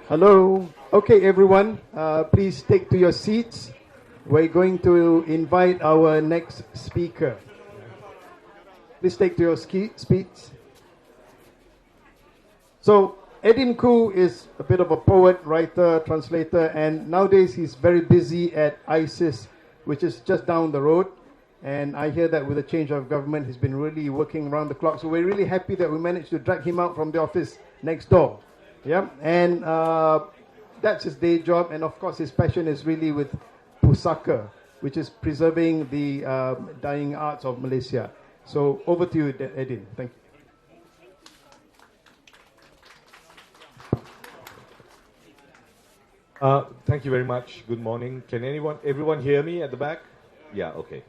Hello. Okay, everyone, please take to your seats. We're going to invite our next speaker. Please take to your seats. So, Eddin Khoo is a bit of a poet, writer, translator, and nowadays he's very busy at ISIS, which is just down the road. And I hear that with the change of government, he's been really working around the clock. So we're really happy that we managed to drag him out from the office next door. Yeah, and that's his day job. And of course, his passion is really with PUSAKA, which is preserving the dying arts of Malaysia. So over to you, Eddin. Thank you. Thank you very much. Good morning. Can everyone hear me at the back? Yeah, okay.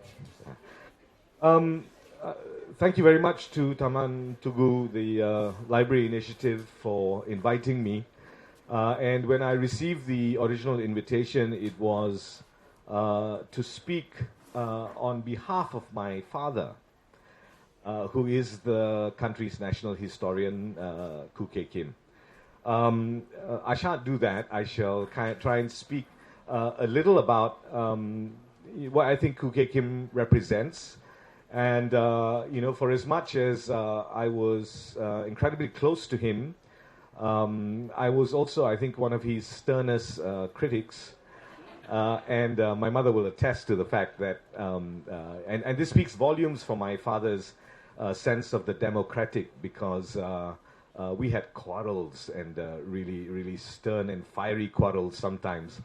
Thank you very much to Taman, Tugu, the library initiative, for inviting me. And when I received the original invitation, it was to speak on behalf of my father, who is the country's national historian, Khoo Kim. I shan't do that. I shall try and speak a little about what I think Khoo Kim represents. And, for as much as I was incredibly close to him, I was also, I think, one of his sternest critics. And my mother will attest to the fact that, and this speaks volumes for my father's sense of the democratic, because we had quarrels, and really, really stern and fiery quarrels sometimes,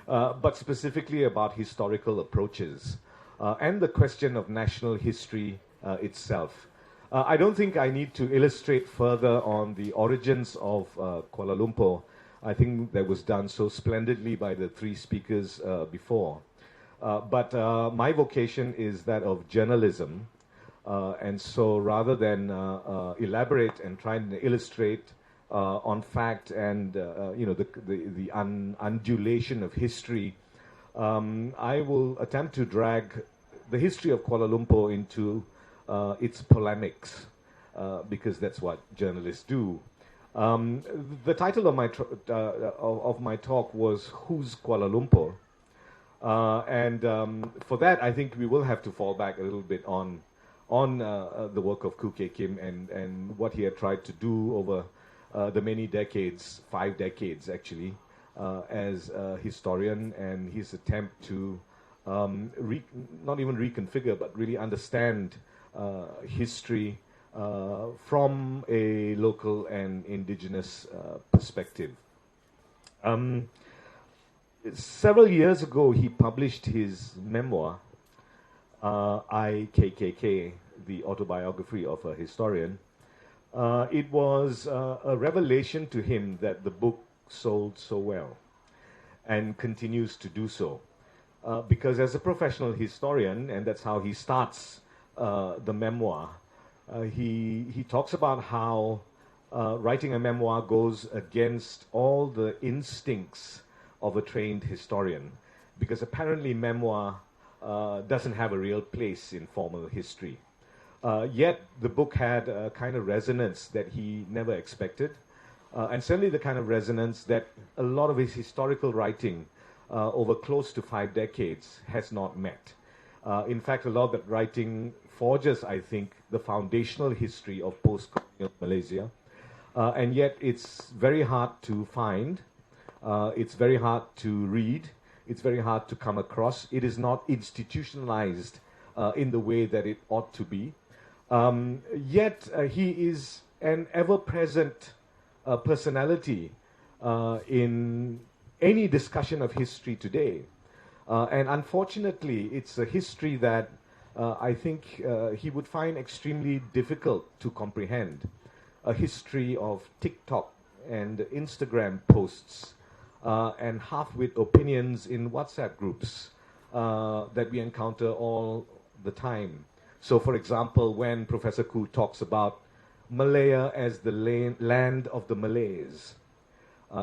but specifically about historical approaches. And the question of national history itself. I don't think I need to illustrate further on the origins of Kuala Lumpur. I think that was done so splendidly by the three speakers before. But my vocation is that of journalism. And so rather than elaborate and try and illustrate on fact and the undulation of history, I will attempt to drag the history of Kuala Lumpur into its polemics, because that's what journalists do. The title of my talk was "Who's Kuala Lumpur?" And for that, I think we will have to fall back a little bit on the work of Khoo Kim and what he had tried to do over the many decades, 5 decades actually, as a historian, and his attempt to not even reconfigure, but really understand history from a local and indigenous perspective. Several years ago, he published his memoir, IKKK, the autobiography of a historian. It was a revelation to him that the book sold so well and continues to do so. Because as a professional historian, and that's how he starts the memoir, he talks about how writing a memoir goes against all the instincts of a trained historian, because apparently memoir doesn't have a real place in formal history. Yet the book had a kind of resonance that he never expected, and certainly the kind of resonance that a lot of his historical writing over close to 5 decades has not met. In fact, a lot of that writing forges, I think, the foundational history of post-colonial Malaysia, and yet it's very hard to find, it's very hard to read, it's very hard to come across. It is not institutionalized in the way that it ought to be. Yet he is an ever-present personality in any discussion of history today. And unfortunately, it's a history that I think he would find extremely difficult to comprehend. A history of TikTok and Instagram posts and half-wit opinions in WhatsApp groups that we encounter all the time. So, for example, when Professor Khoo talks about Malaya as the land of the Malays,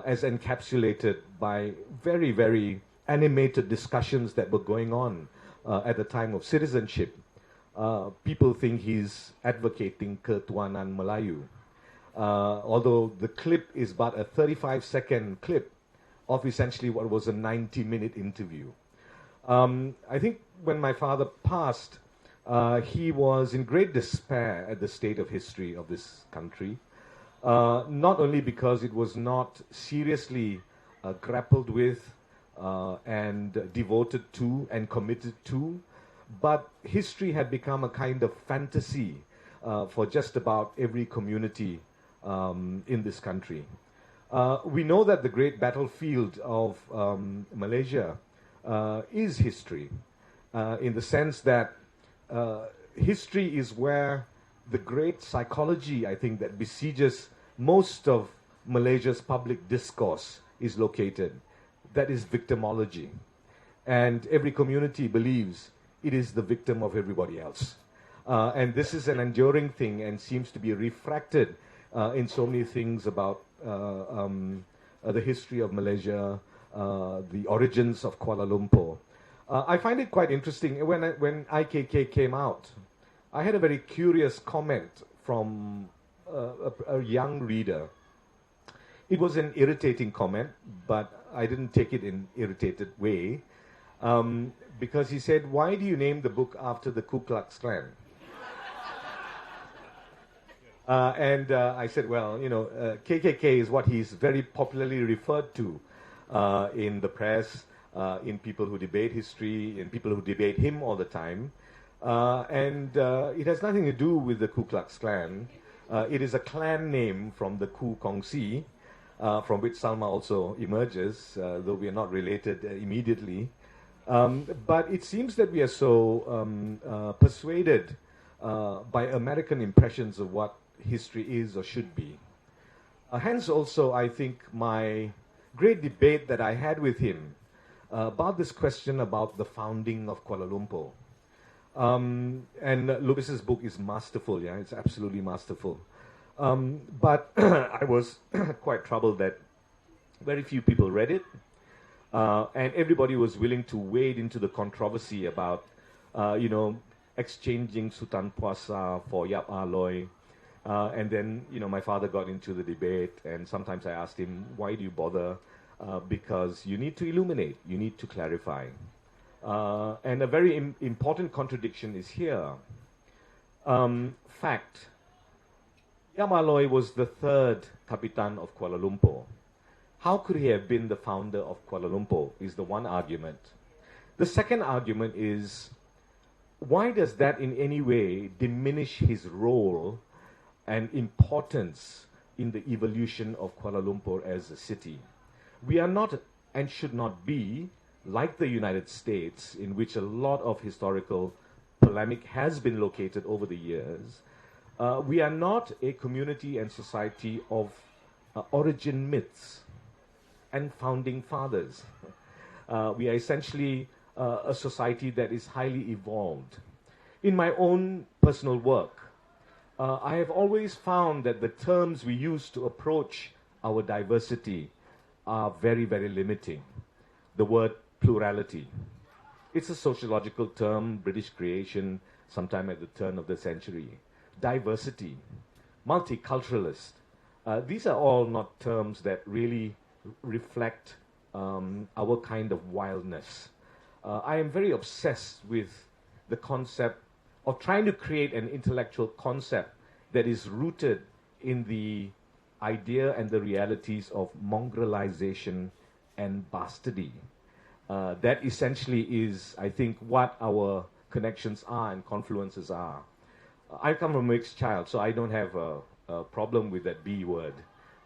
as encapsulated by very, very animated discussions that were going on at the time of citizenship, people think he's advocating Ketuanan Melayu. although the clip is but a 35-second clip of essentially what was a 90-minute interview. I think when my father passed, he was in great despair at the state of history of this country, not only because it was not seriously grappled with and devoted to and committed to, but history had become a kind of fantasy for just about every community in this country. We know that the great battlefield of Malaysia is history, in the sense that history is where the great psychology, I think, that besieges most of Malaysia's public discourse is located. That is victimology. And every community believes it is the victim of everybody else. And this is an enduring thing and seems to be refracted in so many things about the history of Malaysia, the origins of Kuala Lumpur. I find it quite interesting. When IKK came out, I had a very curious comment from a young reader. It was an irritating comment, but I didn't take it in irritated way, because he said, "Why do you name the book after the Ku Klux Klan?" And I said, well, KKK is what he's very popularly referred to in the press, in people who debate history, in people who debate him all the time. And it has nothing to do with the Ku Klux Klan. It is a clan name from the Ku Kongsi, from which Salma also emerges, though we are not related immediately. But it seems that we are so persuaded by American impressions of what history is or should be. Hence also, I think, my great debate that I had with him about this question about the founding of Kuala Lumpur. And Lucas's book is masterful, yeah, it's absolutely masterful. But I was quite troubled that very few people read it, and everybody was willing to wade into the controversy about, exchanging Sultan Puasa for Yap Aloy. And then, my father got into the debate, and sometimes I asked him, why do you bother? Because you need to illuminate, you need to clarify. And a very important contradiction is here. Fact. Yap Aloy was the third Kapitan of Kuala Lumpur. How could he have been the founder of Kuala Lumpur is the one argument. The second argument is, why does that in any way diminish his role and importance in the evolution of Kuala Lumpur as a city? We are not and should not be like the United States, in which a lot of historical polemic has been located over the years. We are not a community and society of origin myths and founding fathers. We are essentially a society that is highly evolved. In my own personal work, I have always found that the terms we use to approach our diversity are very, very limiting. The word plurality. It's a sociological term, British creation, sometime at the turn of the century. Diversity, multiculturalist. These are all not terms that really reflect our kind of wildness. I am very obsessed with the concept of trying to create an intellectual concept that is rooted in the idea and the realities of mongrelization and bastardy. That essentially is, I think, what our connections are and confluences are. I come from a mixed child, so I don't have a problem with that B word.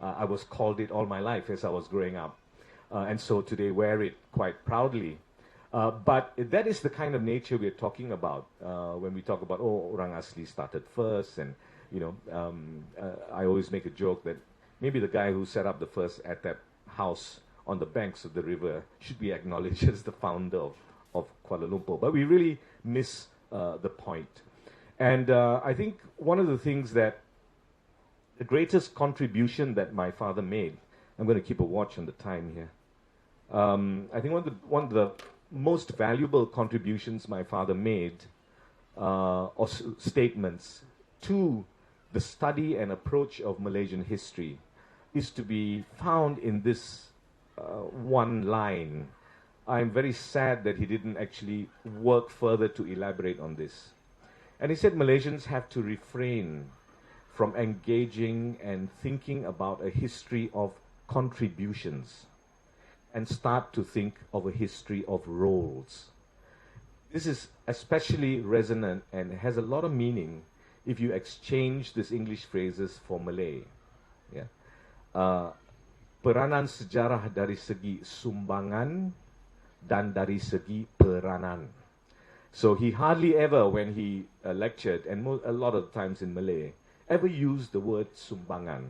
I was called it all my life as I was growing up. And so today wear it quite proudly. But that is the kind of nature we're talking about when we talk about, Orang Asli started first. And, I always make a joke that maybe the guy who set up the first ATAP house on the banks of the river should be acknowledged as the founder of Kuala Lumpur. But we really miss the point. And I think one of the things that the greatest contribution that my father made, I'm going to keep a watch on the time here. I think one of the most valuable contributions my father made, or statements to the study and approach of Malaysian history is to be found in this one line. I'm very sad that he didn't actually work further to elaborate on this. And he said Malaysians have to refrain from engaging and thinking about a history of contributions and start to think of a history of roles. This is especially resonant and has a lot of meaning if you exchange these English phrases for Malay. Yeah. Peranan sejarah dari segi sumbangan dan dari segi peranan. So he hardly ever, when he lectured, and a lot of times in Malay, ever used the word sumbangan.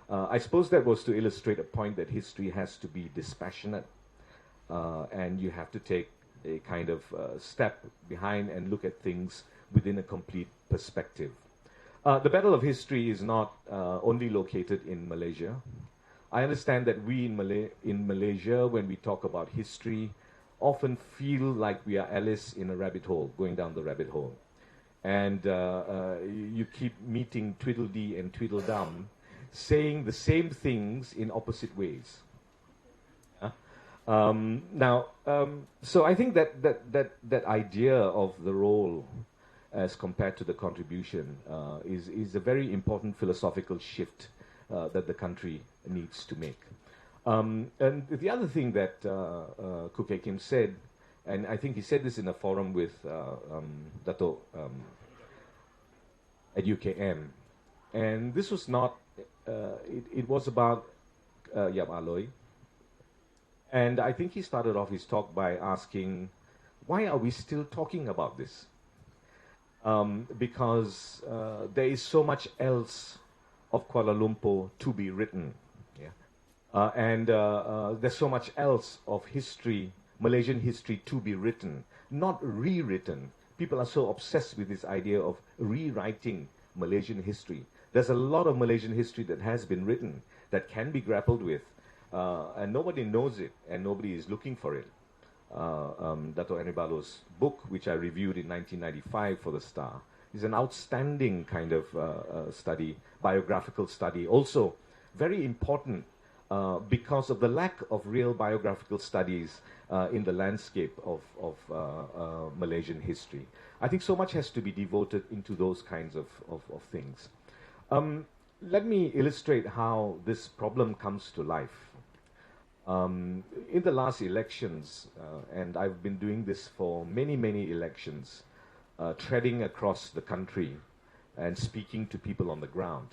I suppose that was to illustrate a point that history has to be dispassionate, and you have to take a kind of step behind and look at things within a complete perspective. The battle of history is not only located in Malaysia. I understand that we in Malaysia, when we talk about history, often feel like we are Alice in a rabbit hole, going down the rabbit hole. And you keep meeting Tweedledee and Tweedledum, saying the same things in opposite ways. So I think that idea of the role as compared to the contribution is a very important philosophical shift that the country needs to make. And the other thing that Kuke Kim said, and I think he said this in a forum with Dato at UKM, and this was not, it was about Yap Aloy, and I think he started off his talk by asking, why are we still talking about this? Because there is so much else of Kuala Lumpur to be written. Yeah? And there's so much else of history, Malaysian history, to be written, not rewritten. People are so obsessed with this idea of rewriting Malaysian history. There's a lot of Malaysian history that has been written that can be grappled with, and nobody knows it, and nobody is looking for it. Dato' Anibalo's book, which I reviewed in 1995 for The Star, is an outstanding kind of study, biographical study. Also, very important because of the lack of real biographical studies in the landscape of Malaysian history. I think so much has to be devoted into those kinds of things. Let me illustrate how this problem comes to life. In the last elections, and I've been doing this for many, many elections, treading across the country and speaking to people on the ground.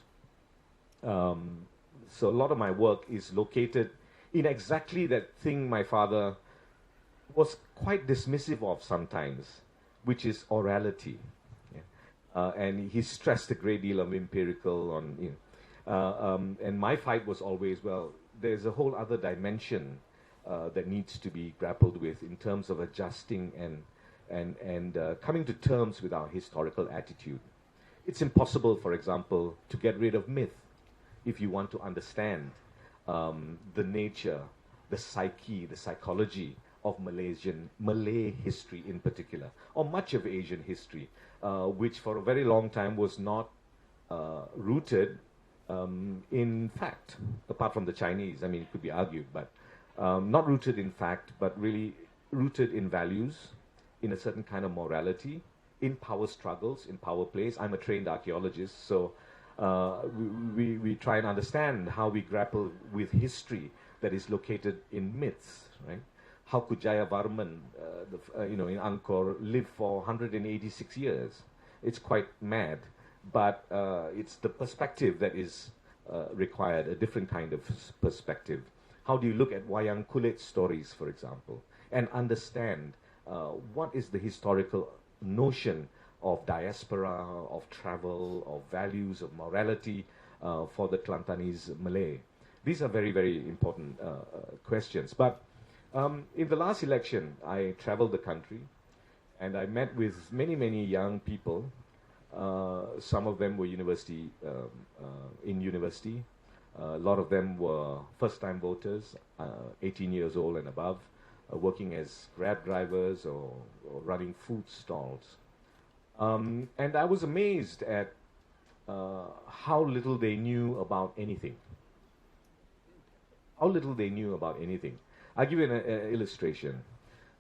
So a lot of my work is located in exactly that thing my father was quite dismissive of sometimes, which is orality. Yeah. And he stressed a great deal of empirical on, you know, and my fight was always, well, there's a whole other dimension that needs to be grappled with in terms of adjusting and coming to terms with our historical attitude. It's impossible, for example, to get rid of myth if you want to understand the nature, the psyche, the psychology of Malay history in particular, or much of Asian history, which for a very long time was not rooted in fact, apart from the Chinese. I mean, it could be argued, but not rooted in fact, but really rooted in values, in a certain kind of morality, in power struggles, in power plays. I'm a trained archaeologist, so we try and understand how we grapple with history that is located in myths, right? How could Jayavarman, in Angkor, live for 186 years? It's quite mad, but it's the perspective that is required, a different kind of perspective. How do you look at Wayang Kulit stories, for example, and understand what is the historical notion of diaspora, of travel, of values, of morality for the Kelantanese Malay? These are very, very important questions. But in the last election, I traveled the country, and I met with many, many young people. Some of them were in university. A lot of them were first-time voters, 18 years old and above, working as Grab drivers or running food stalls. And I was amazed at how little they knew about anything. How little they knew about anything. I'll give you an illustration.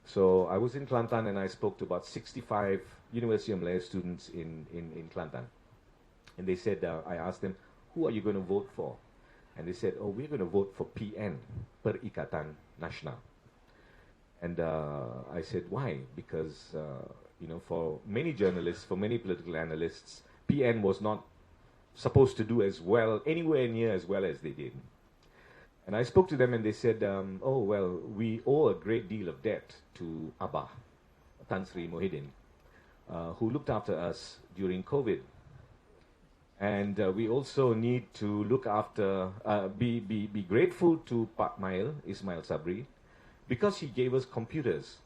So I was in Kelantan and I spoke to about 65 University of Malaya students in Kelantan. And they said, I asked them, who are you going to vote for? And they said, oh, we're going to vote for PN, Perikatan Nasional. And I said, why? Because, for many journalists, for many political analysts, PN was not supposed to do as well, anywhere near as well as they did. And I spoke to them and they said, oh, well, we owe a great deal of debt to Abah, Tan Sri Mohidin, who looked after us during COVID. And we also need to look after, be grateful to Pak Ismail Sabri, because he gave us computers.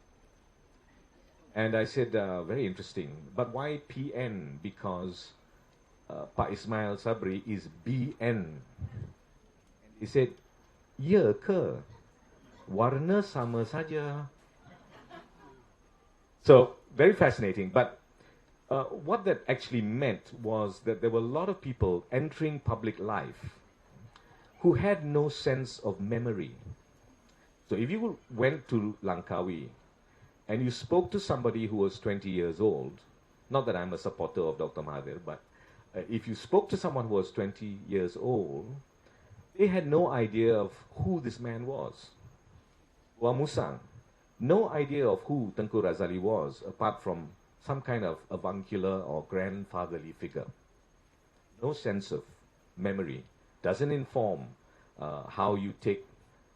And I said, very interesting, but why PN? Because Pak Ismail Sabri is BN. He said, ya ke? Warna sama saja. So, very fascinating. But what that actually meant was that there were a lot of people entering public life who had no sense of memory. So if you went to Langkawi and you spoke to somebody who was 20 years old, not that I'm a supporter of Dr. Mahathir, but if you spoke to someone who was 20 years old, they had no idea of who this man was. Wa Musang, no idea of who Tengku Razali was, apart from some kind of avuncular or grandfatherly figure. No sense of memory. Doesn't inform how you take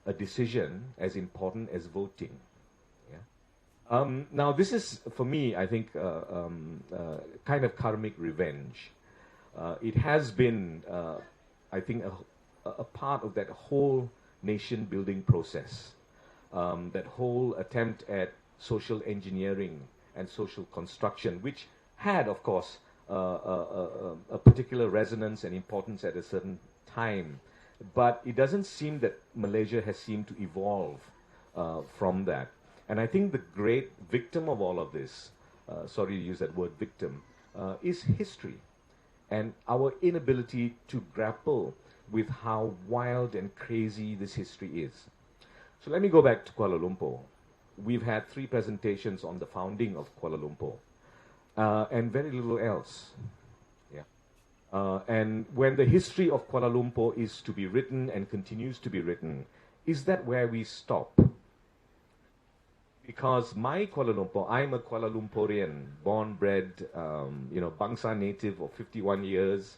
a decision as important as voting. Yeah? Now, this is, for me, I think, kind of karmic revenge. It has been, I think, a part of that whole nation-building process, that whole attempt at social engineering and social construction, which had, of course, a particular resonance and importance at a certain time. But it doesn't seem that Malaysia has seemed to evolve from that. And I think the great victim of all of this, sorry to use that word victim, is history and our inability to grapple with how wild and crazy this history is. So let me go back to Kuala Lumpur. We've had 3 presentations on the founding of Kuala Lumpur, and very little else. And when the history of Kuala Lumpur is to be written and continues to be written, is that where we stop? Because my Kuala Lumpur, I'm a Kuala Lumpurian, born, bred, Bangsa native of 51 years,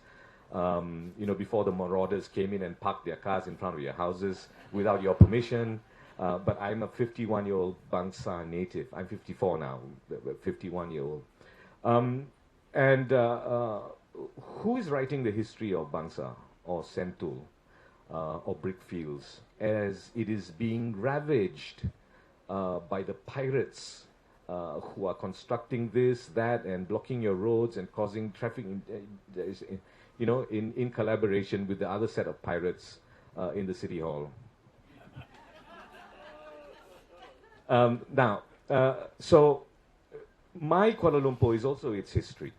before the marauders came in and parked their cars in front of your houses without your permission. But I'm a 51-year-old Bangsa native. I'm 54 now, 51-year-old. Who is writing the history of Bangsa or Sentul or Brickfields as it is being ravaged by the pirates who are constructing this, that, and blocking your roads and causing traffic, in collaboration with the other set of pirates in the city hall? So my Kuala Lumpur is also its history.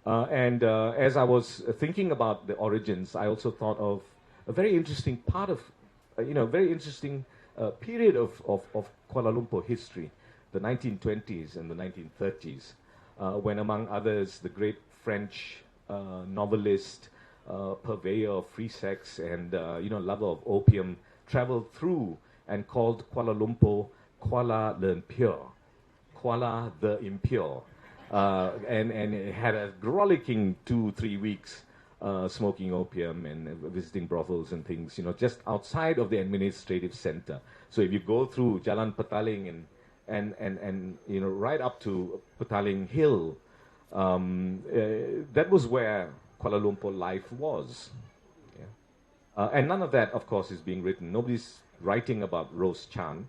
As I was thinking about the origins, I also thought of a very interesting part of, very interesting period of Kuala Lumpur history, the 1920s and the 1930s, when, among others, the great French novelist, purveyor of free sex and, lover of opium, traveled through and called Kuala Lumpur Kuala Lumpur, Kuala the Impure. And it had a rollicking 2-3 weeks smoking opium and visiting brothels and things, just outside of the administrative center. So if you go through Jalan Petaling and right up to Petaling Hill, that was where Kuala Lumpur life was. Yeah. And none of that, of course, is being written. Nobody's writing about Rose Chan.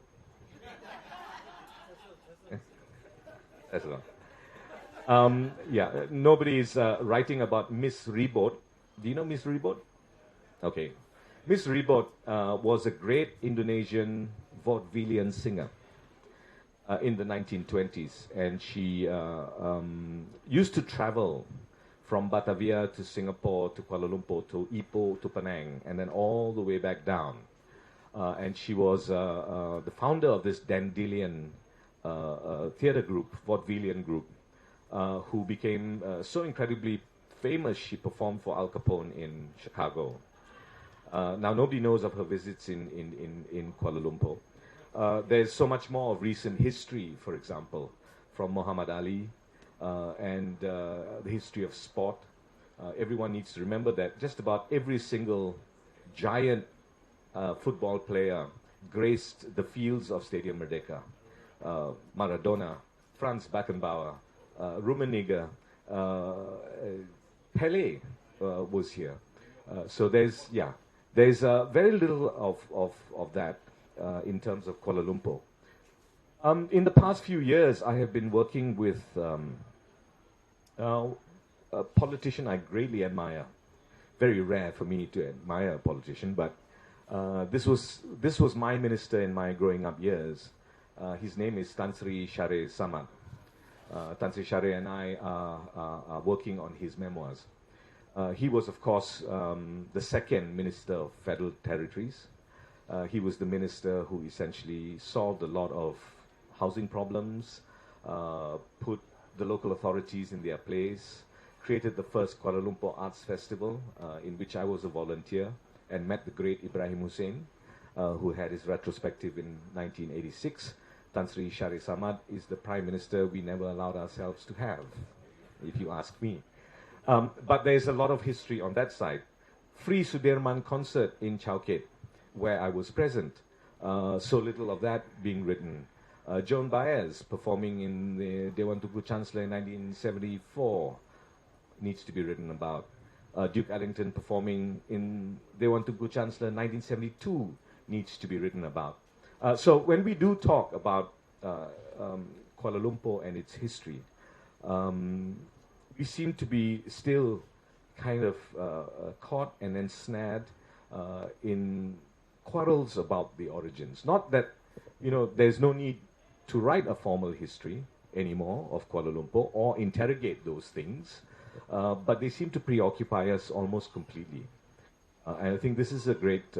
That's all. Nobody's writing about Miss Ribot. Do you know Miss Ribot? Okay. Miss Ribot was a great Indonesian vaudevillian singer in the 1920s. And she used to travel from Batavia to Singapore to Kuala Lumpur to Ipoh to Penang, and then all the way back down. And she was the founder of this Dandelion theatre group, vaudevillian group, who became so incredibly famous. She performed for Al Capone in Chicago. Now, nobody knows of her visits in Kuala Lumpur. There's so much more of recent history, for example, from Muhammad Ali and the history of sport. Everyone needs to remember that just about every single giant football player graced the fields of Stadium Merdeka. Maradona, Franz Beckenbauer, Rummenigge, Pelé was here. So there's very little of that in terms of Kuala Lumpur. In the past few years, I have been working with a politician I greatly admire. Very rare for me to admire a politician, but this was my minister in my growing up years. His name is Tan Sri Share Samad. Tan Sri Share and I are working on his memoirs. He was, of course, the second Minister of Federal Territories. He was the minister who essentially solved a lot of housing problems, put the local authorities in their place, created the first Kuala Lumpur Arts Festival, in which I was a volunteer, and met the great Ibrahim Hussein, who had his retrospective in 1986. Tan Sri Share Samad is the Prime Minister we never allowed ourselves to have, if you ask me. But there's a lot of history on that side. Free Sudirman concert in Chowkit, where I was present. So little of that being written. Joan Baez performing in the Dewan Tugu Chancellor in 1974 needs to be written about. Duke Ellington performing in Dewan Tugu Chancellor in 1972 needs to be written about. So when we do talk about Kuala Lumpur and its history, we seem to be still kind of caught and ensnared in quarrels about the origins. Not that, there's no need to write a formal history anymore of Kuala Lumpur or interrogate those things, but they seem to preoccupy us almost completely. And I think this is a great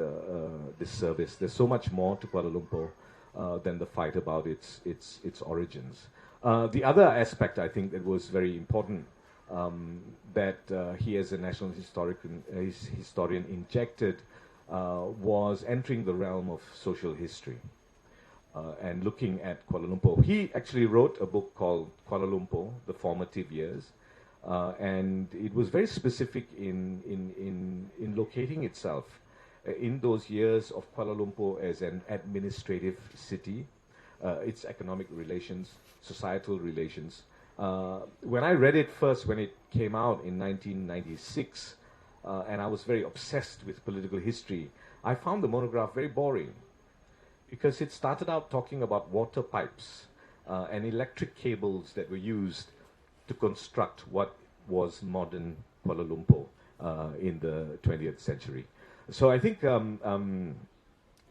disservice. There's so much more to Kuala Lumpur than the fight about its origins. The other aspect, I think, that was very important that he, as a national historian, injected was entering the realm of social history and looking at Kuala Lumpur. He actually wrote a book called Kuala Lumpur, The Formative Years, and it was very specific in locating itself in those years of Kuala Lumpur as an administrative city, its economic relations, societal relations. When I read it first, when it came out in 1996, and I was very obsessed with political history, I found the monograph very boring because it started out talking about water pipes and electric cables that were used to construct what was modern Kuala Lumpur in the 20th century. So I think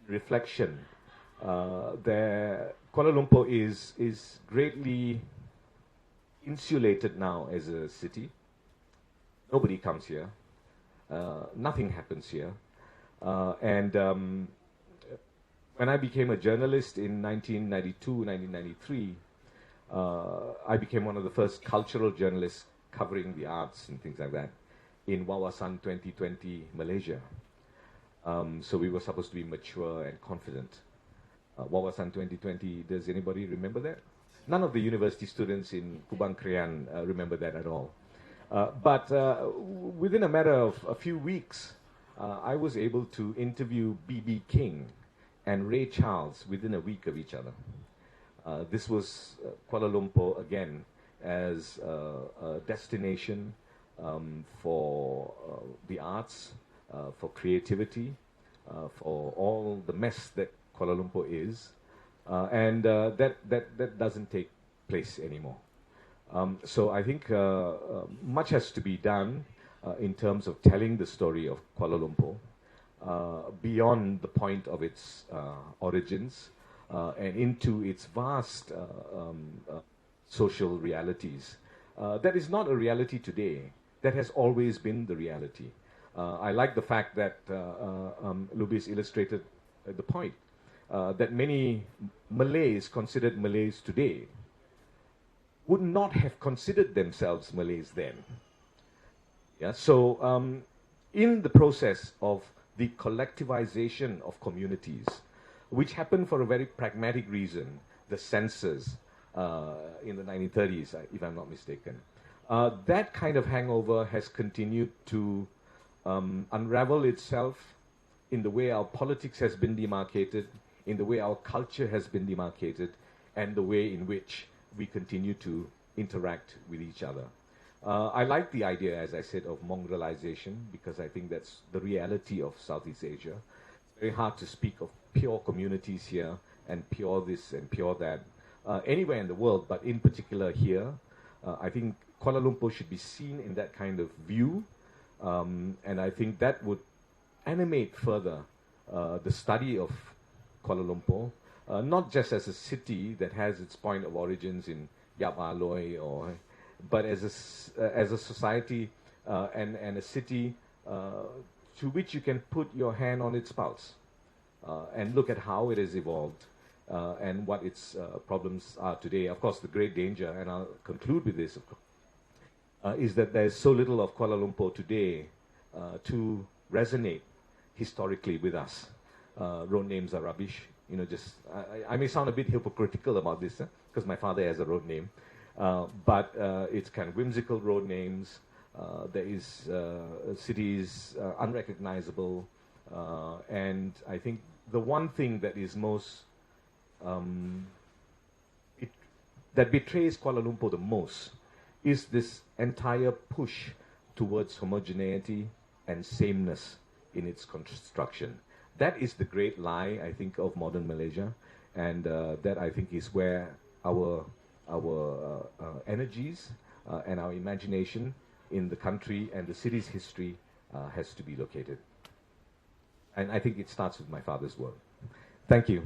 reflection, Kuala Lumpur is greatly insulated now as a city. Nobody comes here. Nothing happens here. And when I became a journalist in 1992, 1993, I became one of the first cultural journalists covering the arts and things like that in Wawasan 2020, Malaysia. So we were supposed to be mature and confident. Wawasan 2020, does anybody remember that? None of the university students in Kubang Krian remember that at all. But within a matter of a few weeks, I was able to interview B.B. King and Ray Charles within a week of each other. This was Kuala Lumpur again as a destination for the arts, for creativity, for all the mess that Kuala Lumpur is, and that doesn't take place anymore. So I think much has to be done in terms of telling the story of Kuala Lumpur beyond the point of its origins and into its vast social realities. That is not a reality today. that has always been the reality. I like the fact that Lubis illustrated the point that many Malays considered Malays today would not have considered themselves Malays then. Yeah, so in the process of the collectivization of communities, which happened for a very pragmatic reason, the census in the 1930s, if I'm not mistaken, that kind of hangover has continued to unravel itself in the way our politics has been demarcated, in the way our culture has been demarcated, and the way in which we continue to interact with each other. I like the idea, as I said, of mongrelization, because I think that's the reality of Southeast Asia. It's very hard to speak of pure communities here, and pure this and pure that, anywhere in the world, but in particular here. I think Kuala Lumpur should be seen in that kind of view, and I think that would animate further the study of Kuala Lumpur, not just as a city that has its point of origins in Yap Aloi, but as a society and a city to which you can put your hand on its pulse and look at how it has evolved and what its problems are today. Of course, the great danger, and I'll conclude with this, is that there's so little of Kuala Lumpur today to resonate historically with us. Road names are rubbish. You know, just I may sound a bit hypocritical about this, because my father has a road name, but it's kind of whimsical road names. There is cities unrecognizable, and I think the one thing that is most that betrays Kuala Lumpur the most is this entire push towards homogeneity and sameness in its construction. That is the great lie, I think, of modern Malaysia, and that, I think, is where our energies and our imagination in the country and the city's history has to be located. And I think it starts with my father's work. Thank you.